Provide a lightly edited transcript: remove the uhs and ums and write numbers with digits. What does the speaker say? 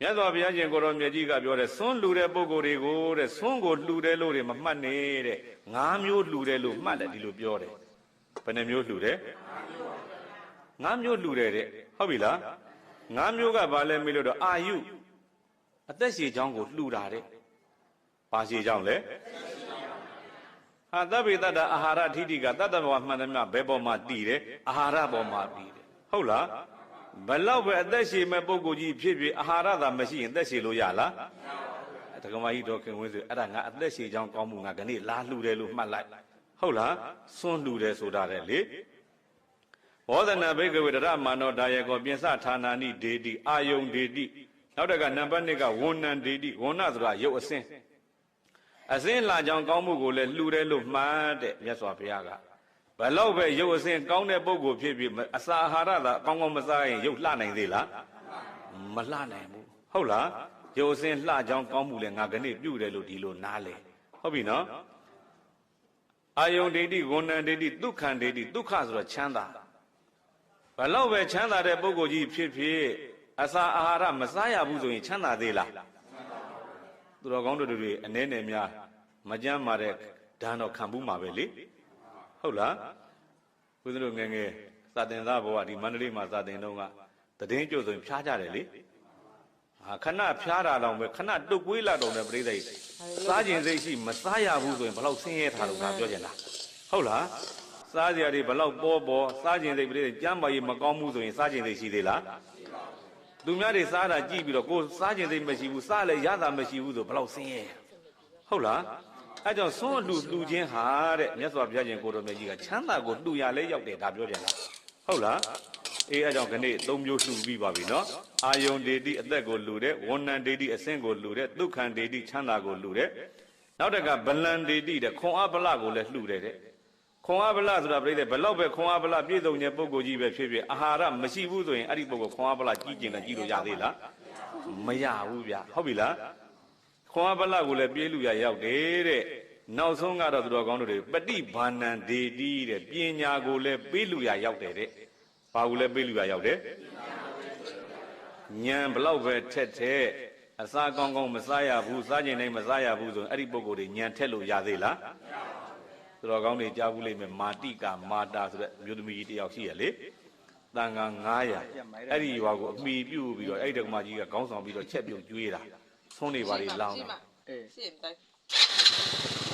မြတ်စွာဘုရားရှင်ကိုရောမြတ်ကြီးကပြောတယ်ဆွန်းလှူတဲ့ပုဂ္ဂိုလ်တွေကိုတဲ့ဆွန်းကိုလှူတယ်လို့တွေမမှတ်နေတဲ့၅မျိုးလှူတယ်လို့မှတ်တယ်ဒီလိုပြောတယ်ဘယ်နှမျိုးလှူတယ်၅မျိုးလှူတယ်တဲ့ဟုတ်ပြီလား၅မျိုးကဘာလဲမေးလို့တော့အာယုအသက်ရှည်ချောင်းကိုလှူတာတဲ့ဘာရှည်ချောင်းလဲဟာသဗ္ဗေတ္တအာဟာရထိတိကတတ္တဘဝမှန်တယ်များဘယ်ပေါ်မှာတည်တယ်အာဟာရပေါ်မှာတည်တယ်ဟုတ်လားဘလောက်ပဲအသက်ရှည်မဲ့ပုဂ္ဂိုလ်ကြီးဖြစ်ဖြစ်အာဟာရသာမရှိရင်အသက်ရှည်လို့ရလားတက္ကမကြီးတော်ခင်ဝင်းဆိုအဲ့ဒါငါအသက်ရှည်ချောင်းကောင်းမှုငါကနေ့လာလှူတယ်လို့မှတ်လိုက်ဟုတ်လားစွန့်လှူတယ်ဆိုတာတဲ့လေဝေါဒနာဘိကဝေတရမာနောဒါယေကောပြင်စဌာနာနိဒေတိအာယုံဒေတိနောက်တကနံပါတ်2ကဝဏ္ဏဒေတိဝဏ္ဏဆိုတာရုပ်အစင်းလာကြောင်ကောင်းမှုကိုလည်းလှူတယ်လို့မှတ်တဲ့မြတ်စွာဘုရားကဘလောက်ပဲရုပ်အစင်းကောင်းတဲ့ပုဂ္ဂိုလ်ဖြစ်ပြီးအစာအာဟာရသာကောင်းကောင်းမစားရင်ရုပ်လှနိုင်သေးလားမလှနိုင်ဘူးဟုတ်လားရုပ်အစင်းလှကြောင်ကောင်းမှုလည်းငါကနေ့ပြုတယ်လို့ဒီလိုနားလေဟုတ်ပြီနော်အာယုန်ဒိဋ္ဌိဝဏ္ဏဒိဋ္ဌိဒုက္ခံဒိဋ္ဌိဒုက္ခဆိုတော့ချမ်းသာဘလောက်ပဲချမ်းသာတဲ့ပုဂ္ဂိုလ်ကြီးဖြစ်ဖြစ်အစာအာဟာရမစားရဘူးဆိုရင်ချမ်းသာသေးလားသူတော်ကောင်းတို့တွေအနေနဲ့များမကြမ်းမာတဲ့ဓာတ်တော့ခံဘူးမှာပဲလေဟုတ်လားဘုရားတို့ငယ်ငယ်စာသင်သားဘဝဒီမန္တလေးမှာစာသင်တော့ကတည်င်းကြို့ဆိုရင်ဖျားကြတယ်လေဟာခဏဖျားတာတော့ပဲခဏတုတ်ကွေးလာတော့တယ်ပြိဿကြီးစားခြင်းစိတ်ရှိမစားရဘူးဆိုရင်ဘလောက်ဆင်းရဲထားလို့ငါပြောချင်တာဟုတ်လားစားစရာတွေဘလောက်ပေါ်စားခြင်းစိတ်ပြိဿကြမ်းပါရေးမကောင်းဘူးဆိုရင်စားခြင်းစိတ်ရှိသေးလားသူများတွေစားတာကြည့်ပြီးတော့ကိုစားခြင်းစိတ်မရှိဘူးစားလည်းရတာမရှိဘူးဆိုဘလောက်ဆင်းရဲဟုတ်လားအဲကြောင့်ဆွန်းလှူခြင်းဟာတဲ့မြတ်စွာဘုရားရှင်ကိုတော်မြတ်ကြီးကချမ်းသာကိုလှူရလဲရောက်တယ်ဒါပြောပြန်လားဟုတ်လားအေးအဲကြောင့်ခဏ3မျိုးလှူပြီးပါပြီနော်အာယုန်ဒေတိအသက်ကိုလှူတဲ့ဝဏ္ဏဒေတိအဆင့်ကိုလှူတဲ့ဒုက္ခံဒေတိချမ်းသာကိုလှူတဲ့နောက်တကဗလံဒေတိတဲ့ခွန်အားဗလကိုလည်းလှူတယ်တဲ့ခွန်အားဗလဆိုတာပြိတဲ့ဘလောက်ပဲခွန်အားဗလပြည့်စုံတဲ့ပုဂ္ဂိုလ်ကြီးပဲဖြစ်ဖြစ်အာဟာရမရှိဘူးဆိုရင်အဲ့ဒီပုဂ္ဂိုလ်ခွန်အားဗလကြီးကျင်တယ်ကြီးလို့ရသေးလားမရဘူးဗျဟုတ်ပြီလားခွန်အားဗလကိုလည်းပြေးလူရရောက်တယ်တဲ့နောက်ဆုံးကတော့သူတော်ကောင်းတို့တွေပฏิဘာဏံဒေတိတဲ့ပညာကိုလည်းပေးလူရရောက်တယ်တဲ့ဘာကိုလည်းပေးလူရရောက်တယ်ဉာဏ်ဘလောက်ပဲထက်အစားကောင်းကောင်းမစားရဘူးစားခြင်းတိုင်းမစားရဘူးဆိုရင်အဲ့ဒီပုဂ္ဂိုလ်တွေဉာဏ်ထက်လို့ရသေးလားသူတော်ကောင်းတွေကြားဘူးလိမ့်မယ်မာတိကာမာတာဆိုတဲ့မြို့သမီးကြီးတယောက်ရှိရလေတန်ခါ900အဲ့ဒီရွာကိုအမိပြုတ်ပြီးတော့အဲ့ဒီဓမ္မကြီးကခေါင်းဆောင်ပြီးတော့ချက်ပြုတ်ကျွေးတာဆုံးနေပါလေလောင်းတာ谢谢你